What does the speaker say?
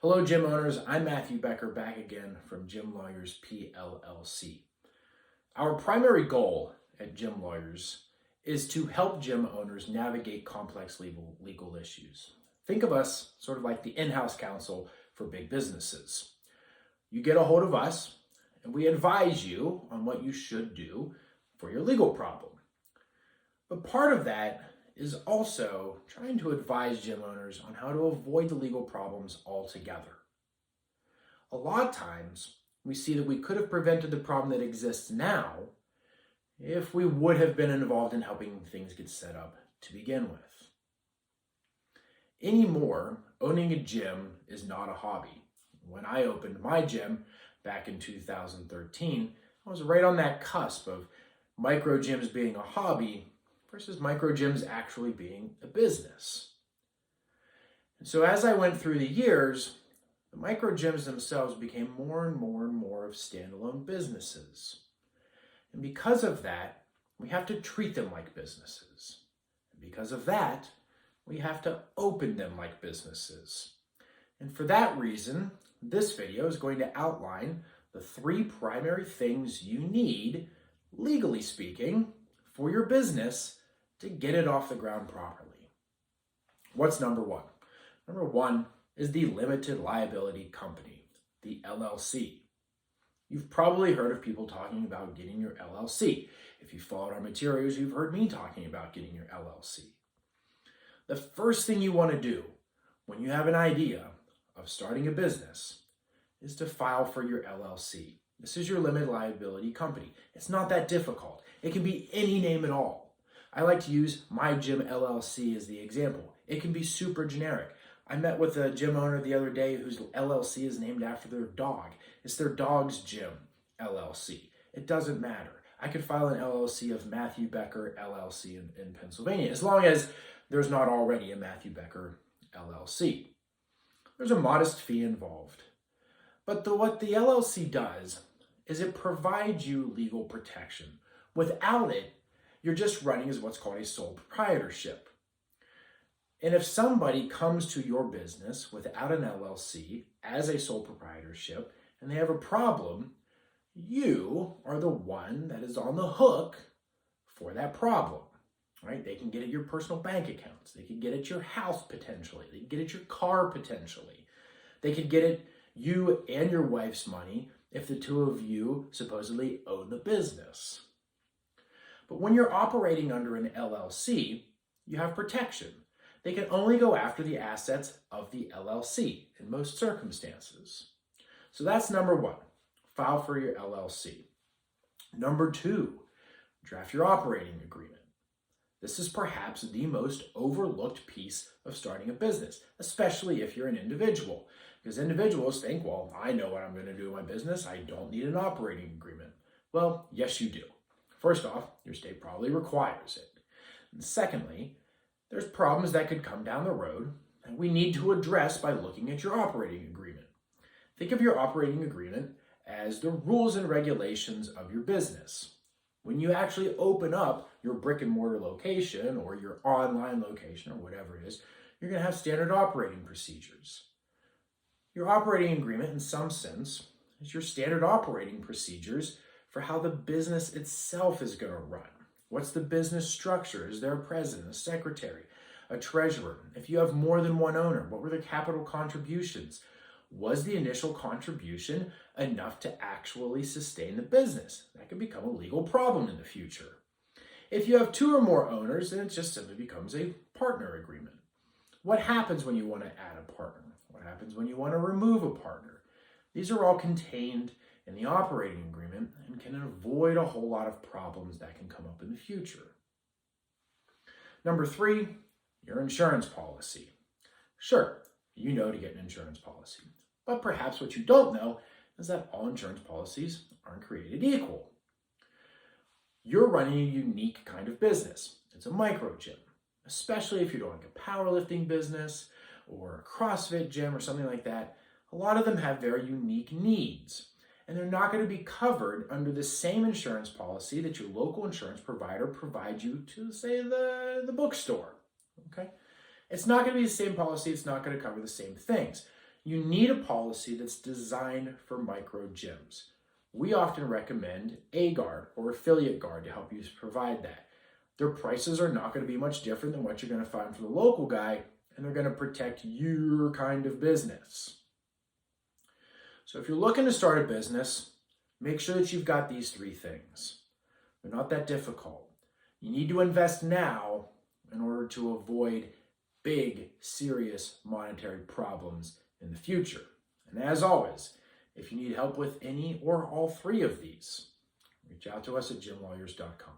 Hello, gym owners. I'm Matthew Becker, back again from Gym Lawyers PLLC. Our primary goal at Gym Lawyers is to help gym owners navigate complex legal issues. Think of us sort of like the in-house counsel for big businesses. You get a hold of us, and we advise you on what you should do for your legal problem. But part of that is also trying to advise gym owners on how to avoid the legal problems altogether. A lot of times, we see that we could have prevented the problem that exists now if we would have been involved in helping things get set up to begin with. Anymore, owning a gym is not a hobby. When I opened my gym back in 2013, I was right on that cusp of micro gyms being a hobby versus micro gyms actually being a business. And so as I went through the years, the micro gyms themselves became more and more of standalone businesses. And because of that, we have to treat them like businesses. And because of that, we have to open them like businesses. And for that reason, this video is going to outline the 3 primary things you need, legally speaking, for your business to get it off the ground properly. What's number 1? Number 1 is the limited liability company, the LLC. You've probably heard of people talking about getting your LLC. If you followed our materials, you've heard me talking about getting your LLC. The first thing you want to do when you have an idea of starting a business is to file for your LLC. This is your limited liability company. It's not that difficult. It can be any name at all. I like to use my gym LLC as the example. It can be super generic. I met with a gym owner the other day whose LLC is named after their dog. It's their dog's gym LLC. It doesn't matter. I could file an LLC of Matthew Becker LLC in Pennsylvania, as long as there's not already a Matthew Becker LLC. There's a modest fee involved. But what the LLC does is it provides you legal protection. Without it, you're just running as what's called a sole proprietorship. And if somebody comes to your business without an LLC as a sole proprietorship and they have a problem, you are the one that is on the hook for that problem, right? They can get at your personal bank accounts. They can get at your house potentially. They can get at your car potentially. They could get at you and your wife's money if the two of you supposedly own the business. But when you're operating under an LLC, you have protection. They can only go after the assets of the LLC in most circumstances. So that's number 1, file for your LLC. Number 2, draft your operating agreement. This is perhaps the most overlooked piece of starting a business, especially if you're an individual. Because individuals think, well, I know what I'm going to do in my business. I don't need an operating agreement. Well, yes, you do. First off, your state probably requires it. And secondly, there's problems that could come down the road that we need to address by looking at your operating agreement. Think of your operating agreement as the rules and regulations of your business. When you actually open up your brick and mortar location or your online location or whatever it is, you're going to have standard operating procedures. Your operating agreement, in some sense, is your standard operating procedures for how the business itself is going to run. What's the business structure? Is there a president, a secretary, a treasurer? If you have more than one owner, what were the capital contributions? Was the initial contribution enough to actually sustain the business? That could become a legal problem in the future. If you have 2 or more owners, then it just simply becomes a partner agreement. What happens when you want to add a partner? What happens when you want to remove a partner? These are all contained in the operating agreement and can avoid a whole lot of problems that can come up in the future. Number 3, your insurance policy. Sure, you know to get an insurance policy, but perhaps what you don't know is that all insurance policies aren't created equal. You're running a unique kind of business. It's a micro gym, especially if you're doing a powerlifting business or a CrossFit gym or something like that. A lot of them have very unique needs. And they're not going to be covered under the same insurance policy that your local insurance provider provides you to, say, the bookstore. Okay? It's not going to be the same policy. It's not going to cover the same things. You need a policy that's designed for micro gyms. We often recommend A-Guard or Affiliate Guard to help you provide that. Their prices are not going to be much different than what you're going to find for the local guy, and they're going to protect your kind of business. So if you're looking to start a business, make sure that you've got these 3 things. They're not that difficult. You need to invest now in order to avoid big, serious monetary problems in the future. And as always, if you need help with any or all 3 of these, reach out to us at gymlawyers.com.